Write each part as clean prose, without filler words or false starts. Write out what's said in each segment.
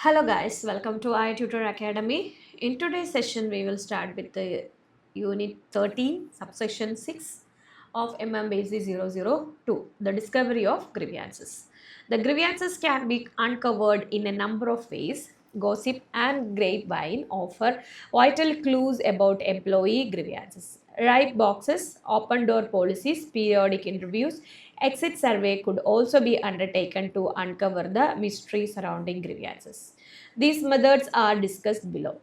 Hello guys, welcome to i-tutor Academy. In today's session, we will start with the unit 13, subsection 6 of MMPC-002, the discovery of grievances. The grievances can be uncovered in a number of ways. Gossip and grapevine offer vital clues about employee grievances. Right boxes, open door policies, periodic interviews, exit survey could also be undertaken to uncover the mystery surrounding grievances. These methods are discussed below.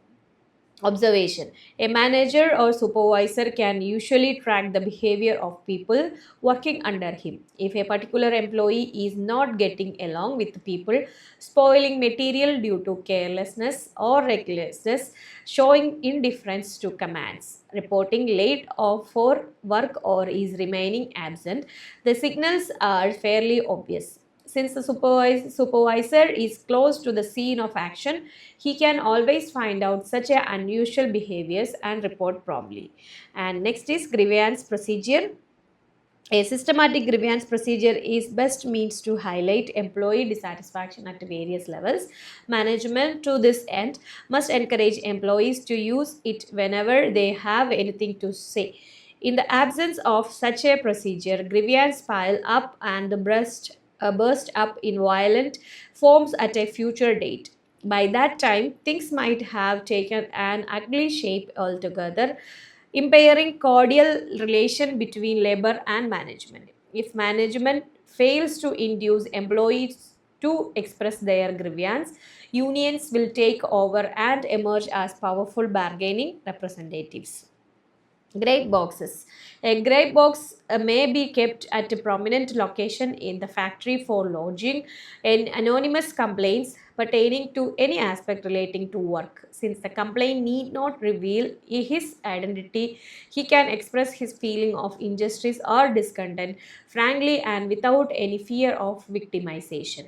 Observation. A manager or supervisor can usually track the behavior of people working under him. If a particular employee is not getting along with people, spoiling material due to carelessness or recklessness, showing indifference to commands, reporting late or for work or is remaining absent, the signals are fairly obvious. Since the supervisor is close to the scene of action, he can always find out such a unusual behaviors and report promptly. And next is grievance procedure. A systematic grievance procedure is best means to highlight employee dissatisfaction at various levels. Management, to this end, must encourage employees to use it whenever they have anything to say. In the absence of such a procedure, grievance pile up and burst up in violent forms at a future date. By that time, things might have taken an ugly shape altogether, impairing cordial relation between labor and management. If management fails to induce employees to express their grievance, unions will take over and emerge as powerful bargaining representatives. Great boxes. A great box may be kept at a prominent location in the factory for lodging in anonymous complaints pertaining to any aspect relating to work. Since the complaint need not reveal his identity, he can express his feeling of injustice or discontent frankly and without any fear of victimization.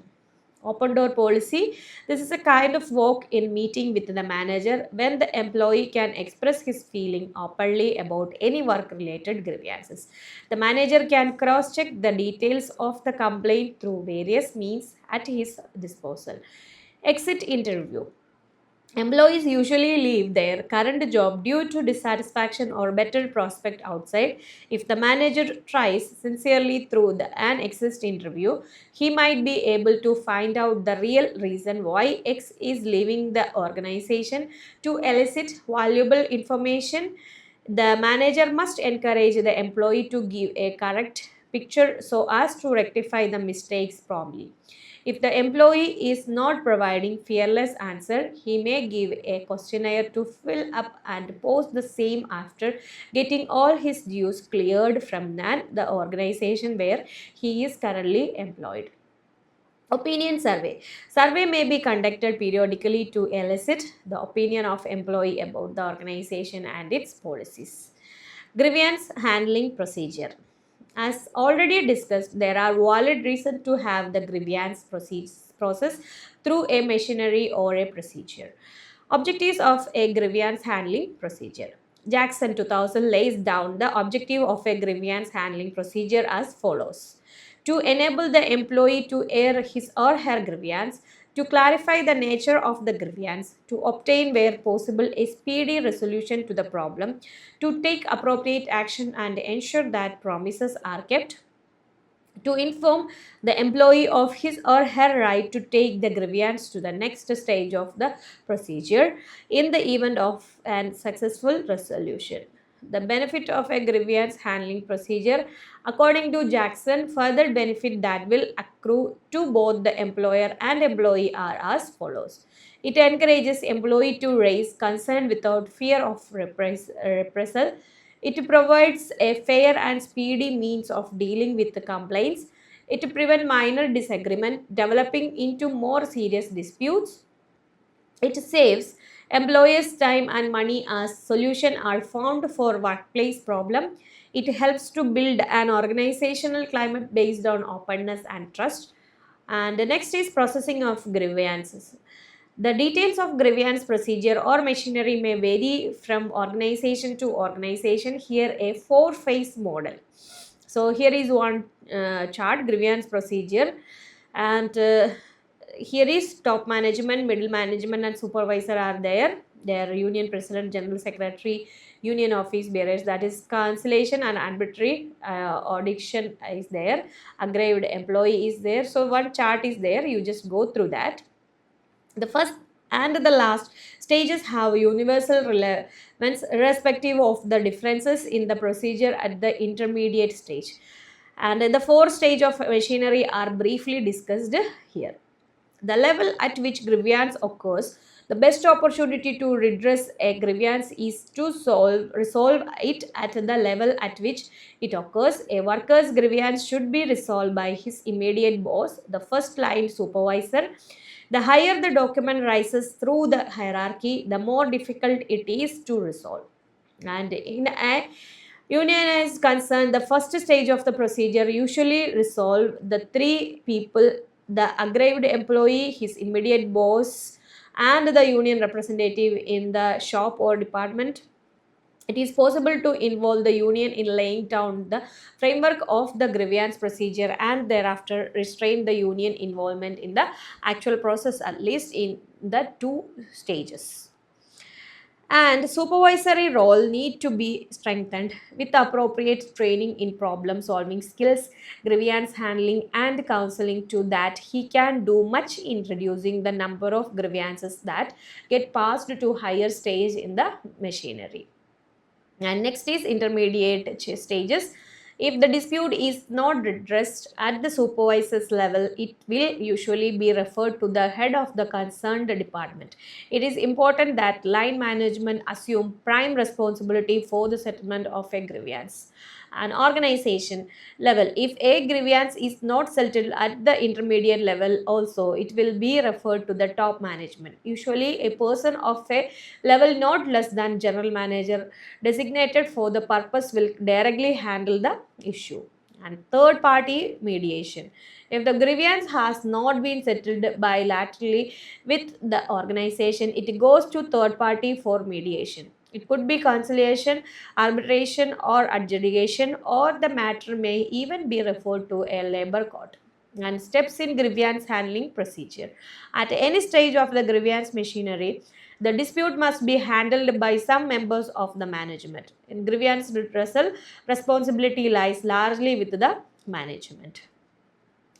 Open door policy. This is a kind of walk in meeting with the manager when the employee can express his feeling openly about any work related grievances. The manager can cross check the details of the complaint through various means at his disposal. Exit interview. Employees usually leave their current job due to dissatisfaction or better prospect outside. If the manager tries sincerely through an exit interview, he might be able to find out the real reason why X is leaving the organization. To elicit valuable information, the manager must encourage the employee to give a correct picture so as to rectify the mistakes promptly. If the employee is not providing fearless answer, he may give a questionnaire to fill up and post the same after getting all his dues cleared from the organization where he is currently employed. Opinion survey. Survey may be conducted periodically to elicit the opinion of employee about the organization and its policies. Grievance handling procedure. As already discussed, there are valid reasons to have the grievance process through a machinery or a procedure. Objectives of a grievance handling procedure. Jackson 2000 lays down the objective of a grievance handling procedure as follows: to enable the employee to air his or her grievance, to clarify the nature of the grievance, to obtain where possible a speedy resolution to the problem, to take appropriate action and ensure that promises are kept, to inform the employee of his or her right to take the grievance to the next stage of the procedure in the event of an successful resolution. The benefit of a grievance handling procedure, according to Jackson, further benefit that will accrue to both the employer and employee are as follows. It encourages employee to raise concern without fear of reprisal. It provides a fair and speedy means of dealing with the complaints. It prevents minor disagreement developing into more serious disputes. It saves employers time and money as solutions are found for workplace problem. It helps to build an organizational climate based on openness and trust. And the next is processing of grievances. The details of grievance procedure or machinery may vary from organization to organization. Here, a four-phase model. So here is one chart, grievance procedure, and here is top management, middle management and supervisor are there. Their union president, general secretary, union office bearers, that is cancellation and arbitrary audition is there, aggrieved employee is there. So one chart is there, you just go through that. The first and the last stages have universal relevance irrespective of the differences in the procedure at the intermediate stage. And the four stages of machinery are briefly discussed here. The level at which grievance occurs, the best opportunity to redress a grievance is to resolve it at the level at which it occurs. A worker's grievance should be resolved by his immediate boss, the first line supervisor. The higher the document rises through the hierarchy, the more difficult it is to resolve. And in a union is concerned, the first stage of the procedure usually resolve the three people: the aggrieved employee, his immediate boss, and the union representative in the shop or department. It is possible to involve the union in laying down the framework of the grievance procedure and thereafter restrain the union involvement in the actual process, at least in the two stages. And supervisory role need to be strengthened with appropriate training in problem solving skills, grievance handling and counseling, to that he can do much in reducing the number of grievances that get passed to higher stage in the machinery. And next is intermediate stages. If the dispute is not redressed at the supervisor's level, it will usually be referred to the head of the concerned department. It is important that line management assume prime responsibility for the settlement of a grievance. An organization level, if a grievance is not settled at the intermediate level also, it will be referred to the top management. Usually a person of a level not less than general manager designated for the purpose will directly handle the issue. And third party mediation, if the grievance has not been settled bilaterally with the organization, it goes to third party for mediation. It could be conciliation, arbitration or adjudication, or the matter may even be referred to a labor court. And steps in grievance handling procedure. At any stage of the grievance machinery, the dispute must be handled by some members of the management. In grievance redressal, responsibility lies largely with the management.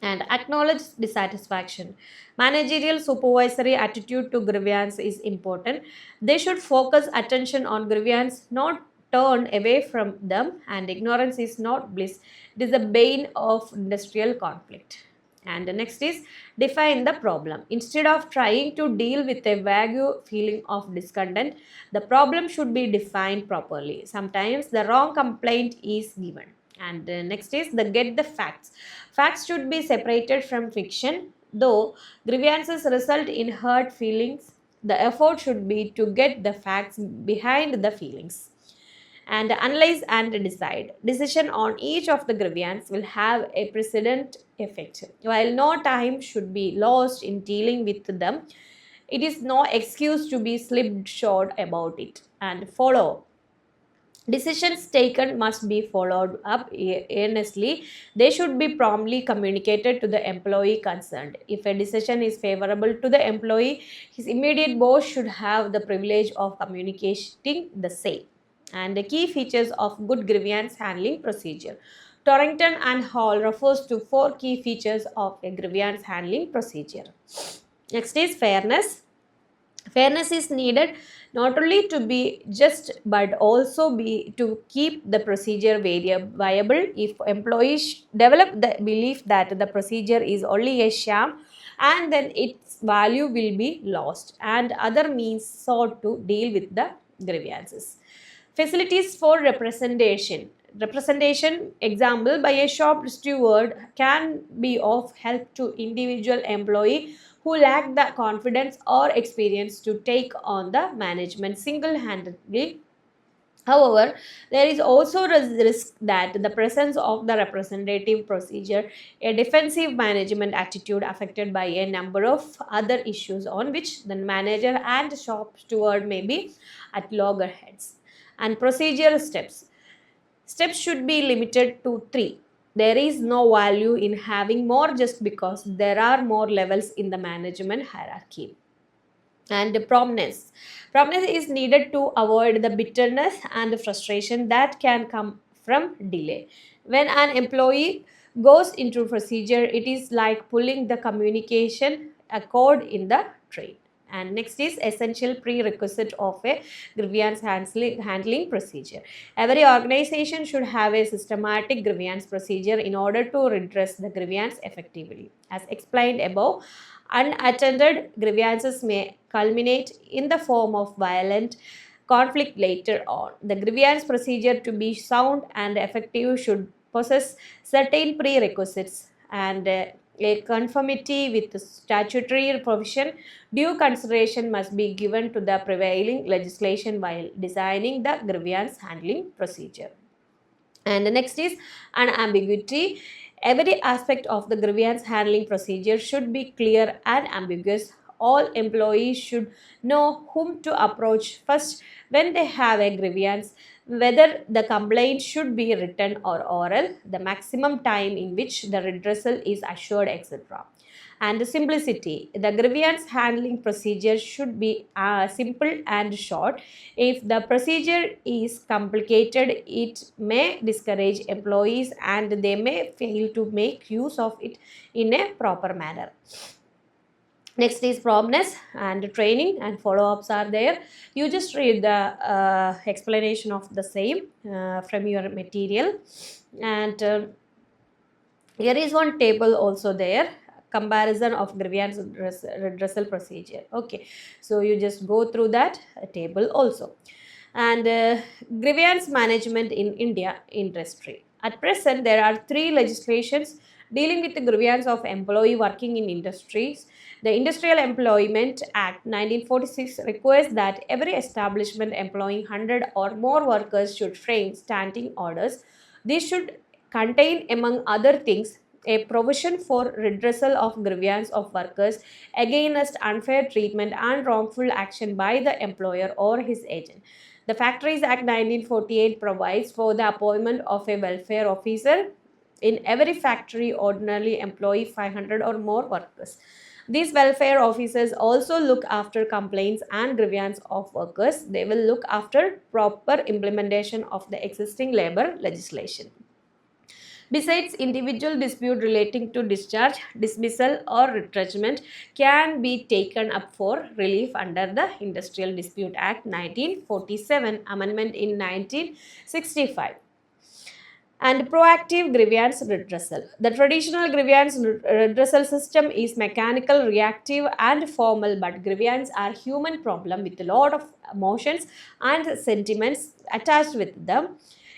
And acknowledge dissatisfaction. Managerial supervisory attitude to grievance is important. They should focus attention on grievance, not turn away from them, and ignorance is not bliss. It is the bane of industrial conflict. And the next is define the problem. Instead of trying to deal with a vague feeling of discontent, the problem should be defined properly. Sometimes the wrong complaint is given. And next is the get the facts. Facts should be separated from fiction. Though grievances result in hurt feelings, the effort should be to get the facts behind the feelings. And analyze and decide. Decision on each of the grievance will have a precedent effect. While no time should be lost in dealing with them, it is no excuse to be slipped short about it. And follow. Decisions taken must be followed up earnestly. They should be promptly communicated to the employee concerned. If a decision is favorable to the employee, his immediate boss should have the privilege of communicating the same. And the key features of good grievance handling procedure. Torrington and Hall refers to 4 key features of a grievance handling procedure. Next is fairness. Fairness is needed not only to be just but also be to keep the procedure viable. If employees develop the belief that the procedure is only a sham, and then its value will be lost, and other means sought to deal with the grievances. Facilities for representation. Representation, example, by a shop steward can be of help to individual employee who lack the confidence or experience to take on the management single-handedly. However, there is also risk that the presence of the representative procedure, a defensive management attitude affected by a number of other issues on which the manager and shop steward may be at loggerheads. And procedure steps. Steps should be limited to 3. there is no value in having more just because there are more levels in the management hierarchy. And promptness is needed to avoid the bitterness and the frustration that can come from delay. When an employee goes into procedure, it is like pulling the communication cord in the train. And next is essential prerequisite of a grievance handling procedure. Every organization should have a systematic grievance procedure in order to redress the grievance effectively. As explained above, unattended grievances may culminate in the form of violent conflict later on. The grievance procedure, to be sound and effective, should possess certain prerequisites and a conformity with the statutory provision. Due consideration must be given to the prevailing legislation while designing the grievance handling procedure. And the next is unambiguity. Every aspect of the grievance handling procedure should be clear and ambiguous. All employees should know whom to approach first when they have a grievance, whether the complaint should be written or oral, the maximum time in which the redressal is assured, etc. And the simplicity. The grievance handling procedure should be simple and short. If the procedure is complicated, it may discourage employees and they may fail to make use of it in a proper manner. Next is promptness and training and follow-ups are there. You just read the explanation of the same from your material. And here is one table also there, comparison of grievance redressal procedure. Okay, so you just go through that table also. And grievance management in India industry. At present, there are 3 legislations dealing with the grievance of employee working in industries. The Industrial Employment Act 1946 requires that every establishment employing 100 or more workers should frame standing orders. These should contain, among other things, a provision for redressal of grievance of workers against unfair treatment and wrongful action by the employer or his agent. The Factories Act 1948 provides for the appointment of a welfare officer in every factory ordinarily employ 500 or more workers. These welfare officers also look after complaints and grievance of workers. They will look after proper implementation of the existing labor legislation. Besides, individual dispute relating to discharge, dismissal or retrenchment can be taken up for relief under the Industrial Dispute Act 1947, amendment in 1965. And proactive grievance redressal. The traditional grievance redressal system is mechanical, reactive and formal, but grievance are human problem with a lot of emotions and sentiments attached with them.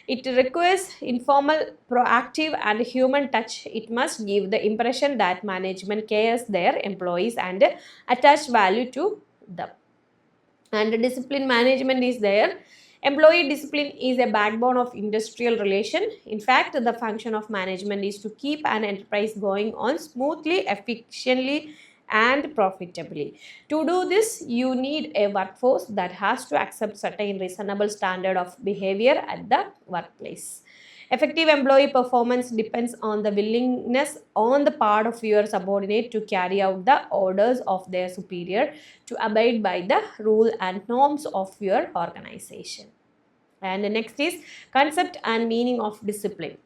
It requires informal, proactive and human touch. It must give the impression that management cares their employees and attach value to them. And discipline management is there. Employee discipline is a backbone of industrial relation. In fact, the function of management is to keep an enterprise going on smoothly, efficiently and profitably. To do this, you need a workforce that has to accept certain reasonable standard of behavior at the workplace. Effective employee performance depends on the willingness on the part of your subordinate to carry out the orders of their superior, to abide by the rule and norms of your organization. And the next is concept and meaning of discipline.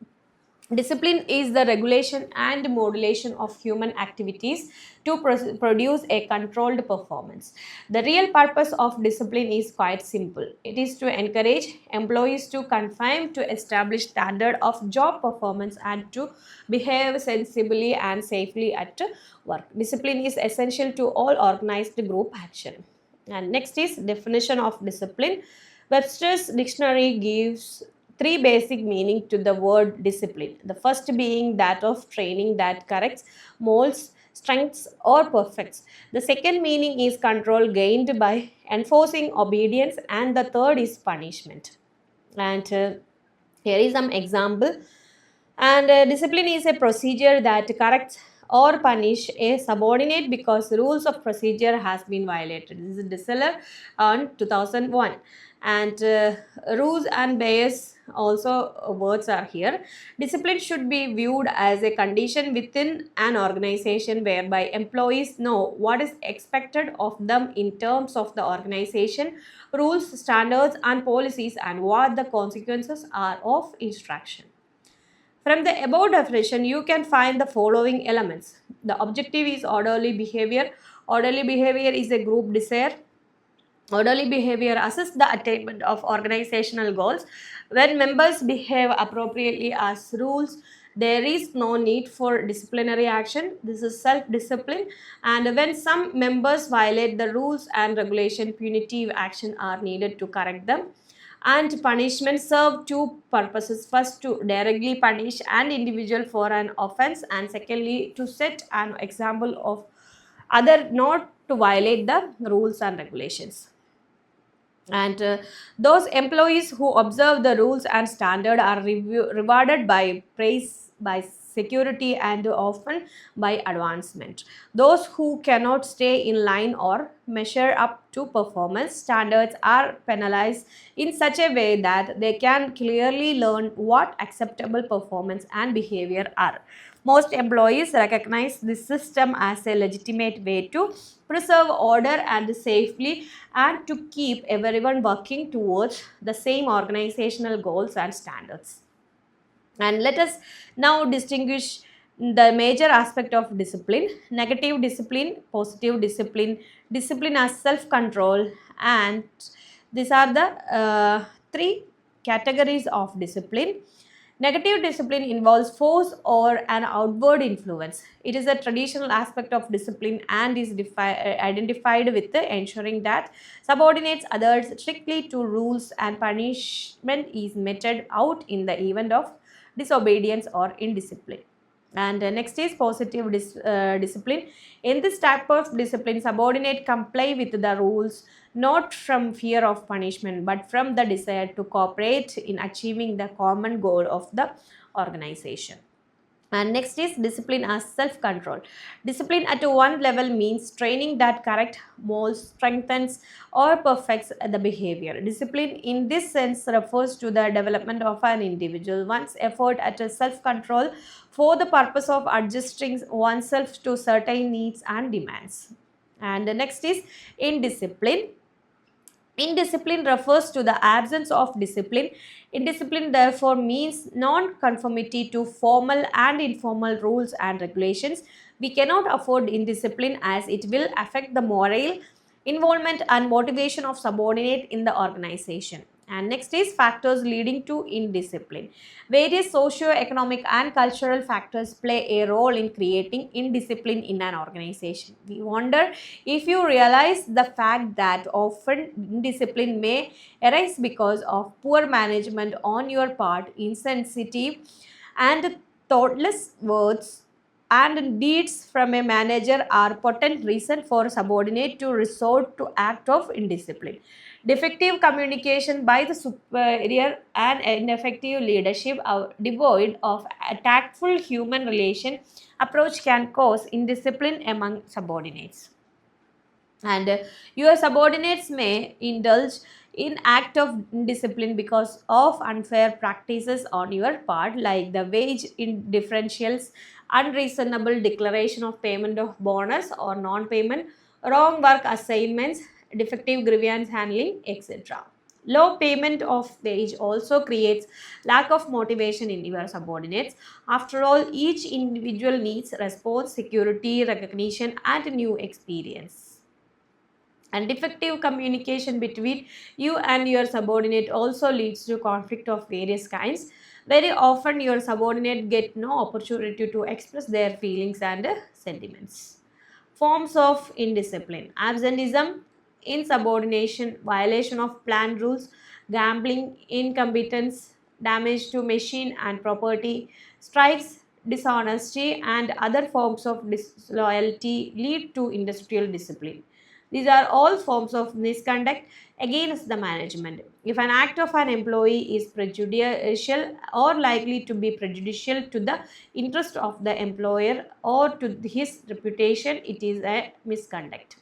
Discipline is the regulation and modulation of human activities to produce a controlled performance. The real purpose of discipline is quite simple. It is to encourage employees to conform to established standard of job performance and to behave sensibly and safely at work. Discipline is essential to all organized group action. And next is definition of discipline. Webster's dictionary gives 3 basic meanings to the word discipline. The first being that of training that corrects, molds, strengthens or perfects. The second meaning is control gained by enforcing obedience, and the third is punishment. And here is some example. And discipline is a procedure that corrects or punish a subordinate because rules of procedure has been violated. This is Dissler on 2001. And rules and bias also words are here. Discipline should be viewed as a condition within an organization whereby employees know what is expected of them in terms of the organization, rules, standards, and policies, and what the consequences are of infraction. From the above definition, you can find the following elements. The objective is orderly behavior. Orderly behavior is a group desire. Orderly behavior assists the attainment of organizational goals. When members behave appropriately as rules, there is no need for disciplinary action. This is self-discipline. And when some members violate the rules and regulation, punitive action are needed to correct them. And punishment serve two purposes. First, to directly punish an individual for an offense, and secondly, to set an example of other not to violate the rules and regulations. And those employees who observe the rules and standard are rewarded by praise, by security, and often by advancement. Those who cannot stay in line or measure up to performance standards are penalized in such a way that they can clearly learn what acceptable performance and behavior are. Most employees recognize this system as a legitimate way to preserve order and safely, and to keep everyone working towards the same organizational goals and standards. And let us now distinguish the major aspect of discipline: negative discipline, positive discipline, discipline as self control. And these are the three categories of discipline. Negative discipline involves force or an outward influence. It is a traditional aspect of discipline and is identified with ensuring that subordinates others strictly to rules, and punishment is meted out in the event of disobedience or indiscipline. And next is positive discipline. In this type of discipline, subordinate comply with the rules not from fear of punishment but from the desire to cooperate in achieving the common goal of the organization. And next is discipline as self-control. Discipline at one level means training that corrects, molds, strengthens, or perfects the behavior. Discipline in this sense refers to the development of an individual, one's effort at self-control for the purpose of adjusting oneself to certain needs and demands. And the next is indiscipline. Indiscipline refers to the absence of discipline. Indiscipline therefore means non-conformity to formal and informal rules and regulations. We cannot afford indiscipline as it will affect the morale, involvement, and motivation of subordinate in the organization. And next is factors leading to indiscipline. Various socio-economic and cultural factors play a role in creating indiscipline in an organization. We wonder if you realize the fact that often indiscipline may arise because of poor management on your part, insensitive and thoughtless words and deeds from a manager are potent reason for subordinate to resort to act of indiscipline. Defective communication by the superior and ineffective leadership devoid of a tactful human relation approach can cause indiscipline among subordinates. And your subordinates may indulge in act of indiscipline because of unfair practices on your part, like the wage differentials, unreasonable declaration of payment of bonus or non-payment, wrong work assignments, defective grievance handling, etc. Low payment of wage also creates lack of motivation in your subordinates. After all, each individual needs response, security, recognition, and new experience. And defective communication between you and your subordinate also leads to conflict of various kinds. Very often your subordinate get no opportunity to express their feelings and sentiments. Forms of indiscipline: absenteeism, insubordination, violation of planned rules, gambling, incompetence, damage to machine and property, strikes, dishonesty, and other forms of disloyalty lead to industrial discipline. These are all forms of misconduct against the management. If an act of an employee is prejudicial or likely to be prejudicial to the interest of the employer or to his reputation, it is a misconduct.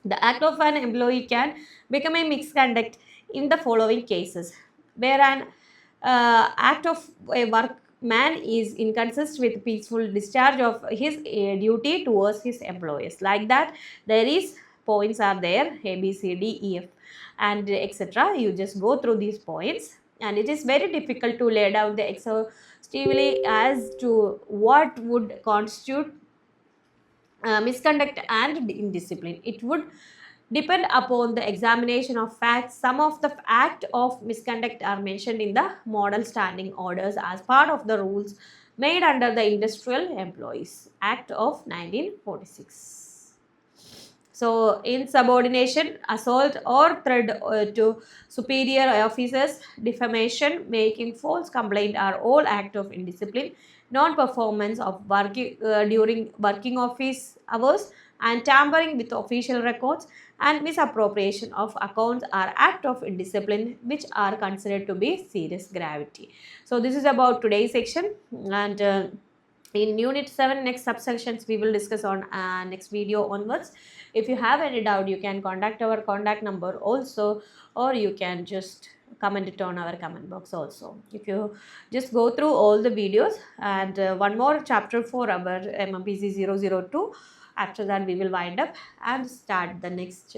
The act of an employee can become a misconduct in the following cases: where an act of a workman is inconsistent with peaceful discharge of his duty towards his employees. Like that, there is points are there, A, B, C, D, E, F, and etc. You just go through these points, and it is very difficult to lay down the exhaustively as to what would constitute misconduct and indiscipline. It would depend upon the examination of facts. Some of the act of misconduct are mentioned in the model standing orders as part of the rules made under the Industrial Employees Act of 1946. So, insubordination, assault or threat to superior officers, defamation, making false complaint are all act of indiscipline. Non-performance of working during working office hours and tampering with official records and misappropriation of accounts are act of indiscipline which are considered to be serious gravity. So this is about today's section, and in unit 7 next subsections we will discuss on next video onwards. If you have any doubt, you can contact our contact number also, or you can just comment it on our comment box also. If you just go through all the videos, and one more chapter for our MMPC-002. After that we will wind up and start the next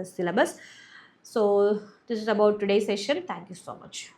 syllabus. So this is about today's session. Thank you so much.